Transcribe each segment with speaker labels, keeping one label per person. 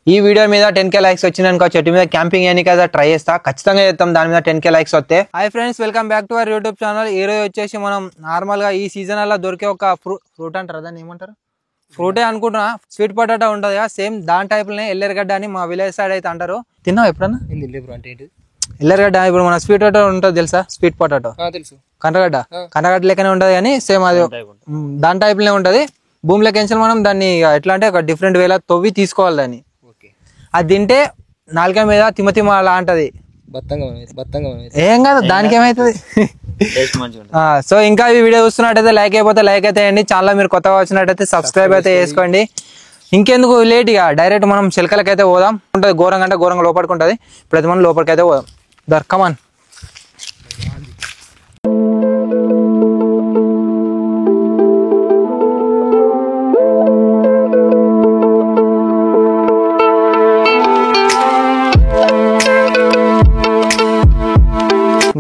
Speaker 1: ఈ వీడియో మీద 10K likes వచ్చినాక చెట్టు మీద క్యాంపింగ్ చేయడానికి అయితే ట్రై చేస్తా, ఖచ్చితంగా చేద్దాం. దాని మీద 10K లైక్స్ వస్తే. Hi friends, welcome back to our YouTube channel. ఈ రోజు వచ్చేసి మనం నార్మల్ గా ఈ సీజన్ అలా దొరికే ఒక ఫ్రూట్ అంటారు, దాన్ని ఏమంటారు, ఫ్రూటే అనుకుంటున్నా. స్వీట్ పొటాటో ఉంటది కదా, సేమ్ దాని టైప్ లోనే ఎల్లెరగడ్డ అని మా విలేజ్ సైడ్ అయితే అంటారు. తిన్నావు ఎప్పుడన్నా? ఎల్లెరగడ్డ ఇప్పుడు మన స్వీట్ పొటాటో ఉంటుంది తెలుసా? స్వీట్ పొటాటో తెలుసు, కంటగడ్డ లెక్కనే ఉంటది కానీ సేమ్ అది దాని టైప్ లోనే ఉంటది. భూమిలోకి ఎంచాలి మనం దాన్ని, ఎట్లా అంటే ఒక డిఫరెంట్ వేలా తవ్వి తీసుకోవాలి దాన్ని. అది తింటే నాలుక మీద తిమతిమ అలా అంటది, ఏం కాదు దానికి ఏమైతుంది. సో ఇంకా ఈ వీడియో చూస్తున్నట్టయితే లైక్ అయిపోతే లైక్ అయితే వేయండి. ఛానల్ మీరు కొత్తగా వచ్చినట్టయితే సబ్స్క్రైబ్ అయితే చేసుకోండి. ఇంకెందుకు లేట్, ఇక డైరెక్ట్ మనం చిలకలకైతే పోదాం. ఉంటుంది ఘోరంగా అంటే ఘోరంగా లోపడుకుంటుంది. ప్రతి మనం లోపలికైతే పోదాం. దర్కమన్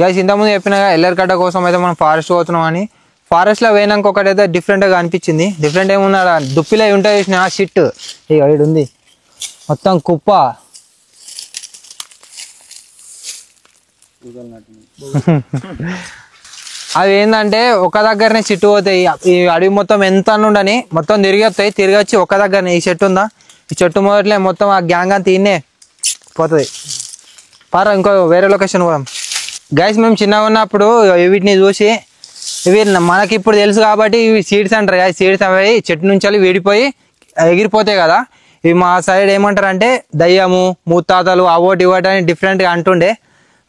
Speaker 1: గైస్, ఇంతకుముందు చెప్పిన ఎల్లెరగడ్డ కోసం అయితే మనం ఫారెస్ట్ పోతున్నాం అని. ఫారెస్ట్ లో పోయినాక ఒకటైతే డిఫరెంట్ గా అనిపించింది. డిఫరెంట్ ఏమున్నా దుప్పిలో ఉంటాయి చూసిన షిట్, ఇక వీడు ఉంది మొత్తం కుప్ప. అవి ఏంటంటే ఒక దగ్గరనే చెట్టు పోతాయి. ఈ అడవి మొత్తం ఎంత ఉండని మొత్తం తిరిగి వస్తాయి. తిరిగి వచ్చి ఒక దగ్గరనే ఈ చెట్టు ఉందా, ఈ చెట్టు మొదట్లే మొత్తం ఆ గ్యాంగ్ అంతా తిన్నే పోతుంది. పారా ఇంకో వేరే లొకేషన్ పోదాం. గైస్, మేము చిన్నగా ఉన్నప్పుడు వీటిని చూసి, ఇవి మనకి ఇప్పుడు తెలుసు కాబట్టి ఇవి సీడ్స్ అంటారు కదా. సీడ్స్ అవి చెట్టు నుంచి వేడిపోయి ఎగిరిపోతాయి కదా. ఇవి మా సైడ్ ఏమంటారు అంటే దయ్యము, మూతాతలు, అవోటి ఇవ్వటి అని డిఫరెంట్గా అంటుండే.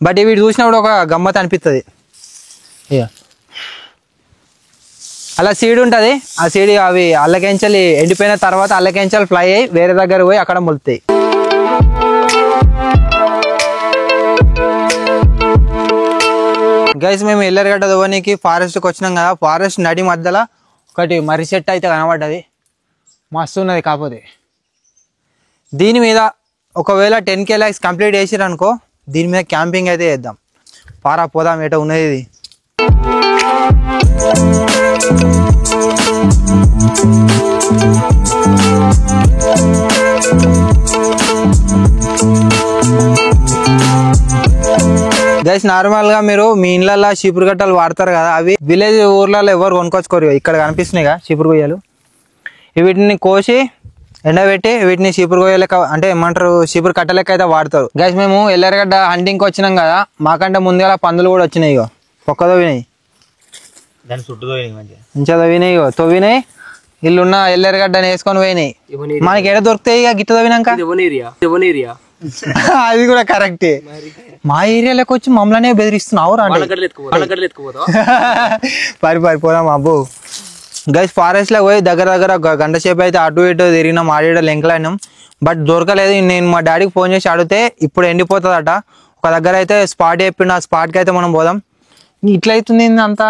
Speaker 1: బట్ ఇవి చూసినప్పుడు ఒక గమ్మత్ అనిపిస్తుంది. ఇక అలా సీడ్ ఉంటుంది. ఆ సీడ్ అవి అల్లకెంచలి ఎండిపోయిన తర్వాత అల్లకెంచలు ఫ్లై అయ్యి వేరే దగ్గర పోయి అక్కడ మొలుతాయి. గైస్, మేము ఎల్లెరగడ్డ దువ్వనికి ఫారెస్ట్కి వచ్చినాం కదా. ఫారెస్ట్ నడి మధ్యలో ఒకటి మర్రి చెట్టు అయితే కనబడ్డది, మస్తు ఉన్నది. కాకపోతే దీని మీద ఒకవేళ 10K లైక్స్ కంప్లీట్ చేసిరనుకో, దీని మీద క్యాంపింగ్ అయితే చేద్దాం. పారా పోదాం, ఏటో ఉన్నది ఇది. గైస్, నార్మల్ గా మీరు మీ ఇళ్ళల్లో చీపురు గట్టలు వాడతారు కదా, అవి విలేజ్ ఊర్లలో ఎవరు కొనుక్కొచ్చుకోరు. ఇక్కడ కనిపిస్తున్నాయి కదా చీపురు గొయ్యలు. వీటిని కోసి ఎండబెట్టి వీటిని చీపురు గొయ్యలక అంటే ఏమంటారు, చీపురు కట్టలెక్క అయితే వాడతారు. గైస్, మేము ఎల్లెరగడ్డ హంటింగ్కి వచ్చినాం కదా, మాకంటే ముందుగా పందులు కూడా వచ్చినాయి. ఇగో ఒక్క తవ్వినాయి, మంచిగా తవ్వినాయి, ఇగో తవ్వినాయి. ఇల్లున్న ఎల్లెరగడ్డని వేసుకొని పోయినాయి. మనకి ఎడ దొరుకుతాయి ఇక గిట్ట తవ్వినాక. అది కూడా కరెక్టే. మా ఏరియాలోకి వచ్చి మమ్మల్నే బెదిరిస్తున్నావు పారిపోదాం అబ్బో. గైస్, ఫారెస్ట్ లో పోయి దగ్గర గంట సేపు అయితే అటు ఇటు తిరిగినాం, ఆడిడ లెంకలైనాం. బట్ దొరకలేదు. నేను మా డాడీకి ఫోన్ చేసి అడిగితే ఇప్పుడు ఎండిపోతుందట. ఒక దగ్గర అయితే స్పాట్ చెప్పిండు, ఆ స్పాట్కి అయితే మనం పోదాం. ఇట్లయితుంది అంతా.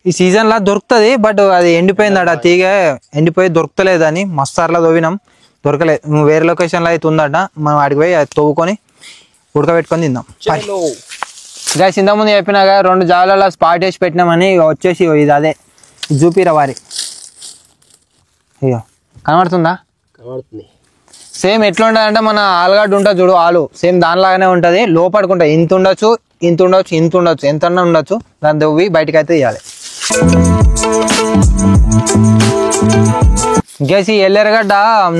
Speaker 1: ఈ సీజన్ లా దొరుకుతుంది, బట్ అది ఎండిపోయిందట. తీగ ఎండిపోయి దొరుకుతలేదు అని మస్తార్లా తవ్వినాం, దొరకలేదు. వేరే లొకేషన్లో అయితే ఉందట. మనం వాడికి పోయి అది తవ్వుకొని ఉడకబెట్టుకొని తిందాం. గైస్, ఇంతకుముందు చెప్పినాక 2 జాగాలలో స్పాట్ వేసి పెట్టినామని. వచ్చేసి ఇది అదే జూపిరా వారి. ఇక కనబడుతుందా? కనబడుతుంది. సేమ్ ఎట్లా ఉంటుంది అంటే మన ఆలుగడ్డ ఉంటుంది చూడు, ఆలు సేమ్ దానిలాగానే ఉంటుంది. లోపడుకుంటాయి. ఇంత ఉండొచ్చు, ఇంత ఉండొచ్చు, ఇంత ఉండొచ్చు, ఎంత ఉండొచ్చు. దాన్ని తవ్వి బయటకు అయితే ఇవ్వాలి. గైస్, ఈ ఎల్లెరగడ్డ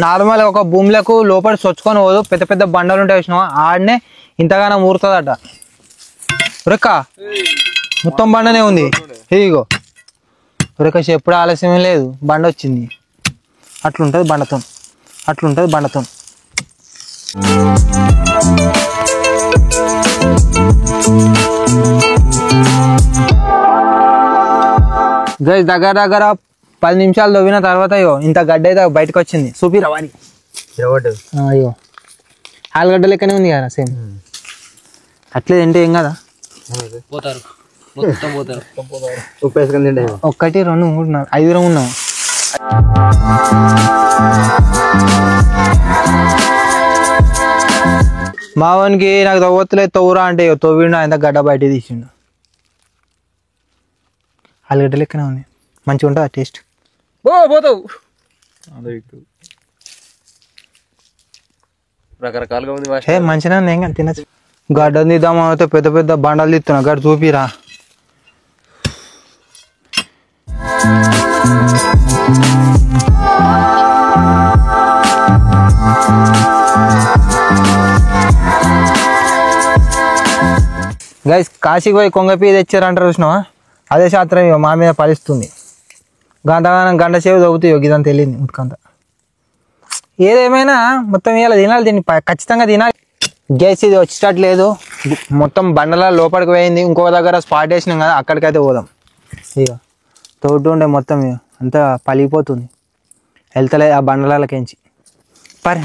Speaker 1: నార్మల్ ఒక భూమిలకు లోపల సొచ్చుకొని పోదు. పెద్ద పెద్ద బండలు ఉంటాయి చూసినావా, ఆడనే ఇంతగానో ఊరుతుందట. ఉరక్క మొత్తం బండనే ఉంది. ఇదిగో ఉరక ఎప్పుడు ఆలస్యమే లేదు, బండ వచ్చింది. అట్లుంటుంది బండతో, అట్లుంటుంది బండతో. గైస్, దగ్గర 10 నిమిషాలు తవ్విన తర్వాత ఇంత గడ్డ అయితే బయటకు వచ్చింది. చూపిరా వాని. అయ్యో ఆలుగడ్డ లెక్కనే ఉంది కదా సేమ్. అట్లే తింటే ఏం కదా, పోతారు. 1 2 3 4 5 ఉన్నాం. మావానికి నాకు తవ్వొత్తులేదు, తవ్వురా అంటే తవ్విండు. ఆయన గడ్డ బయట తీసిండు. ఆలుగడ్డ లెక్కనే ఉంది, మంచిగా ఉంటుంది టేస్ట్. పోతావు
Speaker 2: రకరకాలుగా ఉంది.
Speaker 1: మంచిగా ఉంది, ఏం తినచ్చు. గడ్డని తీద్దాం అయితే పెద్ద పెద్ద బండలు తీస్తున్నా, గడ్డ చూపిరా. గైస్ కాశీకి పోయి కొంగపీ తెచ్చారంటారు చూసినావా, అదే శాస్త్రం ఇక మా మీద ఫలిస్తుంది. గంట సేపు దొబ్బుతాయి ఇదంతా తెలియదు ముట్టుకంతా. ఏదేమైనా మొత్తం ఇవాళ తినాలి, దీన్ని ఖచ్చితంగా తినాలి. గైస్ ఇది వచ్చేటట్లేదు, మొత్తం బండల లోపలికి పోయింది. ఇంకో దగ్గర స్పాట్ వేసినాం కదా, అక్కడికైతే పోదాం. ఇక తోడు ఉండే మొత్తం అంతా పలిగిపోతుంది, వెళ్తలేదు ఆ బండలకెంచి.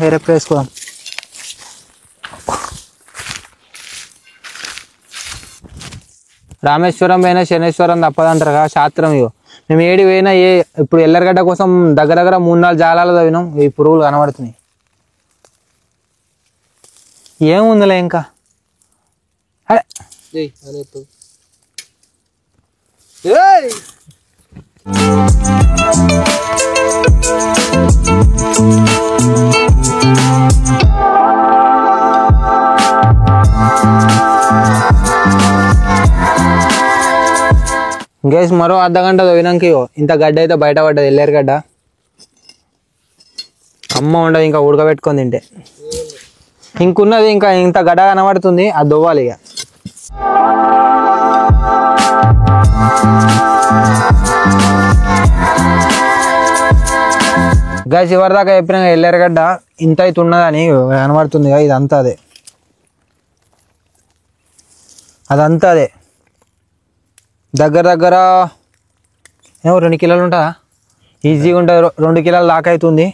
Speaker 1: వేరే ప్లేస్ పోదాం. రామేశ్వరం పోయినా శనేశ్వరం తప్పదంటారు కదా శాస్త్రం. ఇగో మేము ఏడి పోయినా ఇప్పుడు ఎల్లరగడ్డ కోసం దగ్గర 3-4 జాలాలు తవ్వినాం, ఈ పురుగులు కనబడుతున్నాయి. ఏముందిలే ఇంకా. గైస్ మరో అర్ధగంట తవ్వినాక ఇంత గడ్డ అయితే బయటపడ్డది, ఎల్లేరుగడ్డ. అమ్మ ఉండదు ఇంకా ఉడకబెట్టుకొని తింటే. ఇంకున్నది ఇంకా ఇంత గడ్డ కనబడుతుంది, అది దొవ్వాలి ఇక. గైస్ ఎవరిదాకా చెప్పినా ఎల్లేరుగడ్డ ఇంత అయితే ఉన్నదని కనబడుతుంది. ఇదంతా అదే, అదంతా అదే. దగ్గర 2 కిలోలు ఉంటుందా, ఈజీగా ఉంటుంది. 2 కిలోలు దాకా అవుతుంది.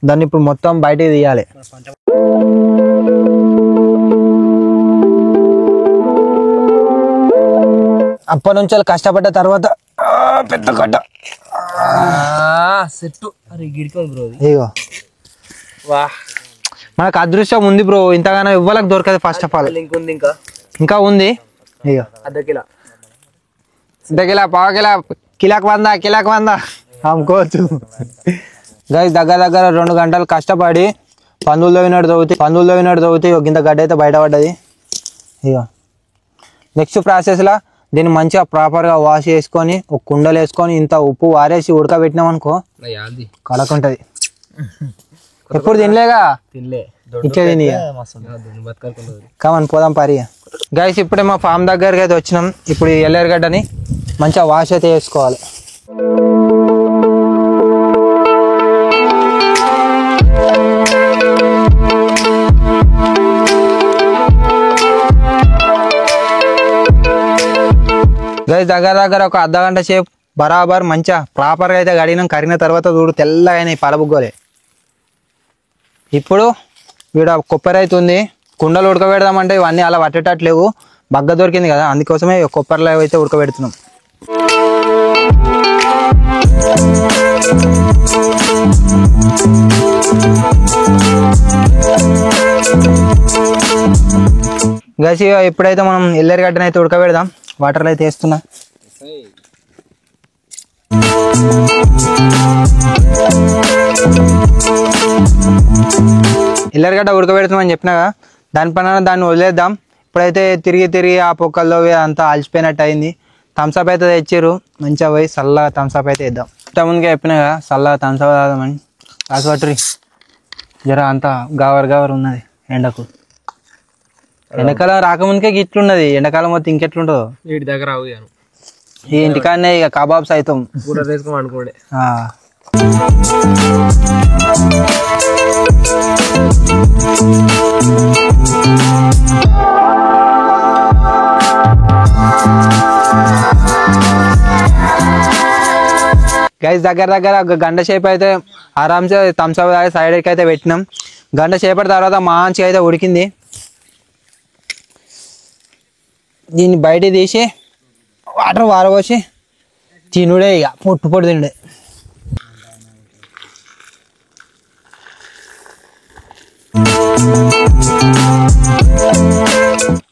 Speaker 1: దాన్ని ఇప్పుడు మొత్తం బయటకి తీయాలి. అప్పటి నుంచి కష్టపడ్డ తర్వాత పెద్ద గడ్డ ఇగో. మనకు అదృష్టం ఉంది బ్రో, ఇంతగానో ఇవ్వాలకు దొరకదు. ఫస్ట్ ఆఫ్ ఆల్ ఇంకా ఉంది. ఇగో అర్ధ కిలో పావు కిలో కిలోకి 100 అమ్ముకోవచ్చు. గైస్ దగ్గర 2 గంటలు కష్టపడి పందులు తవ్వినట్టు తవ్వుతాయి. ఇంత గడ్డ అయితే బయటపడ్డది. ఇక నెక్స్ట్ ప్రాసెస్లో దీన్ని మంచిగా ప్రాపర్గా వాష్ చేసుకొని ఒక కుండలు వేసుకొని ఇంత ఉప్పు వారేసి ఉడకబెట్టినాం అనుకో కలకుంటది. ఎప్పుడు తినలేగా, ఇచ్చే తిని కమన్ పోదాం పారి. గైస్ ఇప్పుడే మా ఫామ్ దగ్గరికి అయితే వచ్చినాం. ఇప్పుడు ఈ ఎల్లేరుగడ్డని మంచిగా వాష్ అయితే వేసుకోవాలి. గైస్ దగ్గర ఒక అర్ధగంట సేపు బరాబర్ మంచిగా ప్రాపర్గా అయితే కడిగిన తర్వాత చూడు తెల్లగా అయినాయి పలబుగ్గోలే. ఇప్పుడు వీడ కొబ్బరి అవుతుంది. కుండలు ఉడకబెడదామంటే ఇవన్నీ అలా పట్టేటట్లేవు, బగ్గ దొరికింది కదా, అందుకోసమే కొబ్బరిలో అయితే ఉడకబెడుతున్నాం. గైస్ ఇప్పుడైతే మనం ఎల్లేరుగడ్డని అయితే ఉడకబెడదాం. వాటర్లో అయితే వేస్తున్నా. ఎల్లేరుగడ్డ ఉడకబెడుతామని చెప్పినాగా, దానిపైన దాన్ని వదిలేద్దాం. ఇప్పుడైతే తిరిగి ఆ పొక్కల్లో అంతా అలసిపోయినట్టు అయింది. థమ్స్అప్ అయితే తెచ్చారు, మంచిగా పోయి చల్లగా థమ్స్అప్ అయితే ఇద్దాం. ఇంతకుముందుగా చెప్పినాగా చల్లగా థమ్స్అప్ తాగుదామని. రాసుపట్రి జర అంతా గావర్ ఉన్నది ఎండకు. ఎండాకాలం రాకముందుకే గిట్లున్నది, ఎండాకాలం మొత్తం ఇంకెట్లుంటుందో.
Speaker 2: వీటి దగ్గర
Speaker 1: ఈ ఇంటికాడనే ఇక కబాబ్స్ అవుతాం
Speaker 2: వేసుకో అనుకోండి.
Speaker 1: గైస్ దగ్గర ఒక గంట సేపు అయితే ఆరామ్సే థమ్స్అప్ సైడ్కి అయితే పెట్టినాం. గంట సేపటి తర్వాత మంచిగా అయితే ఉడికింది. దీన్ని బయట తీసి వాటర్ వారబోసి తినుడే, ఇక పొట్టు తినుడే.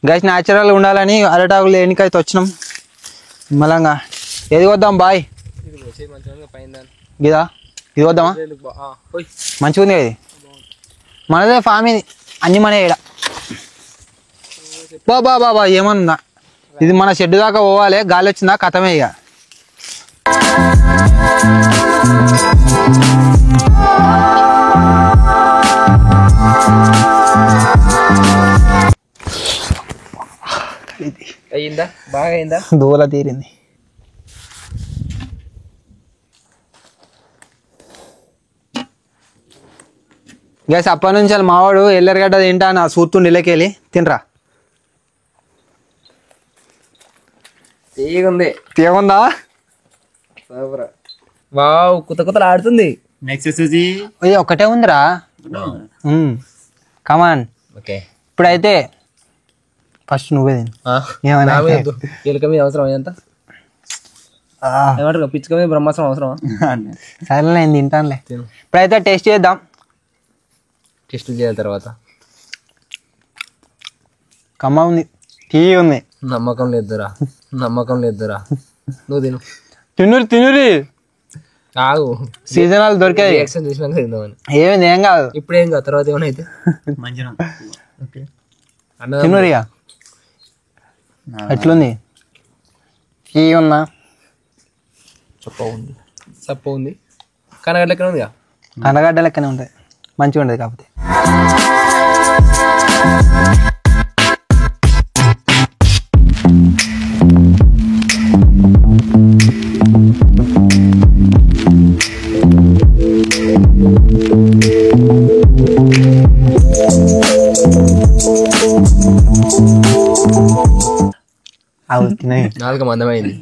Speaker 1: గైస్ న్యాచురల్గా ఉండాలని అరటాకులు ఎన్నికైతే వచ్చినాం. మళ్ళంగా ఏది వద్దాం బాయ్, ఇది వద్దామా? మంచిగా ఉంది ఇది, మనదే ఫామ్ ఇది. అన్ని మన ఈడ బాబా బాబా ఏమన్నా ఇది మన షెడ్ దాకా పోవాలి, గాలి వచ్చిందా కథమే ఇక.
Speaker 2: అయ్యిందా? బాగా అయిందా?
Speaker 1: దూల తీరింది. గ్యాస్ అప్పటి నుంచి మావాడు ఎల్లరిగడ్డ తింటా నా సూతుండి ఇళ్ళకెళ్ళి తినరా.
Speaker 2: తీగుంది.
Speaker 1: తీయకుందా?
Speaker 2: వావ్, కొత్త కొత్తలు ఆడుతుంది.
Speaker 1: ఇది ఒక్కటే ఉందిరా. కమాన్.
Speaker 2: ఓకే,
Speaker 1: ఇప్పుడైతే ఫస్ట్ నువ్వే తిను. ఏమన్నా
Speaker 2: ఎలుక మీద అవసరం ఎంత ఏమంటారు? పిచ్చుక మీద బ్రహ్మాస్త్రం అవసరం.
Speaker 1: సరే నేను తింటానులే. ఇప్పుడైతే టేస్ట్ చేద్దాం.
Speaker 2: టెస్ట్ చేయాలి తర్వాత.
Speaker 1: కమ్మ ఉంది, టీ ఉంది.
Speaker 2: నమ్మకం లేదురా, నమ్మకం లేదురా. నువ్వు తిను.
Speaker 1: తినురి
Speaker 2: ఆగు,
Speaker 1: సీజనల్ దొరికేది.
Speaker 2: రియాక్షన్ చూసినాక తిందామని.
Speaker 1: ఏమైంది? ఏం కాదు,
Speaker 2: ఇప్పుడేం కాదు, తర్వాత ఏమైనా అయితే
Speaker 1: తినురిగా. ఎట్లుంది? టీ ఉన్నా,
Speaker 2: సప్ప ఉంది, కనగడ్డ లెక్కన ఉందిగా.
Speaker 1: కందగడ్డ లెక్కనే ఉంటుంది, మంచిగా ఉండదు. కాకపోతే
Speaker 2: నాలుగు మందమైంది.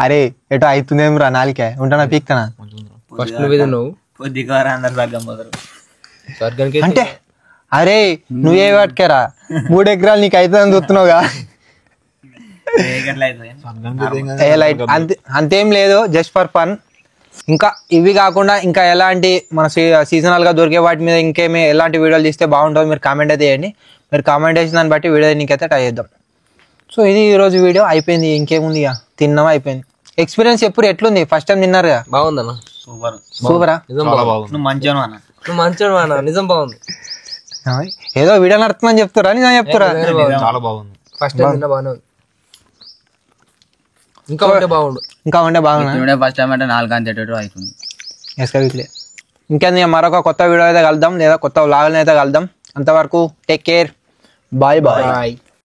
Speaker 1: అరే ఎటో అవుతుందేం రా నాలికే ఉంటానా పీక్తానా.
Speaker 2: ఫస్ట్ నువ్వు నువ్వు స్వర్గానికి
Speaker 1: అంటే అరే నువ్వే పట్టుకేరా, 3 ఎకరాలు నీకు అవుతుందని చూస్తున్నావుగా. లైట్ అంతేం లేదు, జస్ట్ ఫర్ ఫన్. ఇంకా ఇవి కాకుండా ఇంకా ఎలాంటి మన సీజనల్ గా దొరికే వాటి మీద ఇంకేమి ఎలాంటి వీడియోలు తీస్తే బాగుంటుందో మీరు కామెంట్ అయితే చేయండి. మీరు కామెంట్ చేసిన దాన్ని బట్టి వీడియో నీకైతే ట్రై చేద్దాం. సో ఇది ఈరోజు వీడియో అయిపోయింది. ఇంకేముంది ఇక తిన్నాం అయిపోయింది. ఎక్స్పీరియన్స్ ఎప్పుడు ఎట్లుంది? ఫస్ట్ టైం తిన్నారు కదా?
Speaker 2: బాగుందన్న,
Speaker 1: సూపరా.
Speaker 2: నువ్వు మంచిగా అన్న, నిజం బాగుంది.
Speaker 1: ఏదో వీడియో నడుతుందని చెప్తారా? నిజం చెప్తారా?
Speaker 2: చాలా బాగుంది. ఫస్ట్ టైం తిన్నా బాగానే ఉంది. ఇంకా ఉంటే బాగుండు.
Speaker 1: ఇంకా ఉంటే బాగున్నా.
Speaker 2: ఫస్ట్ టైం అంటే 4 గంటలు అవుతుంది.
Speaker 1: ఇంకేంది, మరొక కొత్త వీడియో అయితే కలుద్దాం, లేదా కొత్త వ్లాగ్ అయితే కలుద్దాం. అంతవరకు టేక్ కేర్, బాయ్ బాయ్.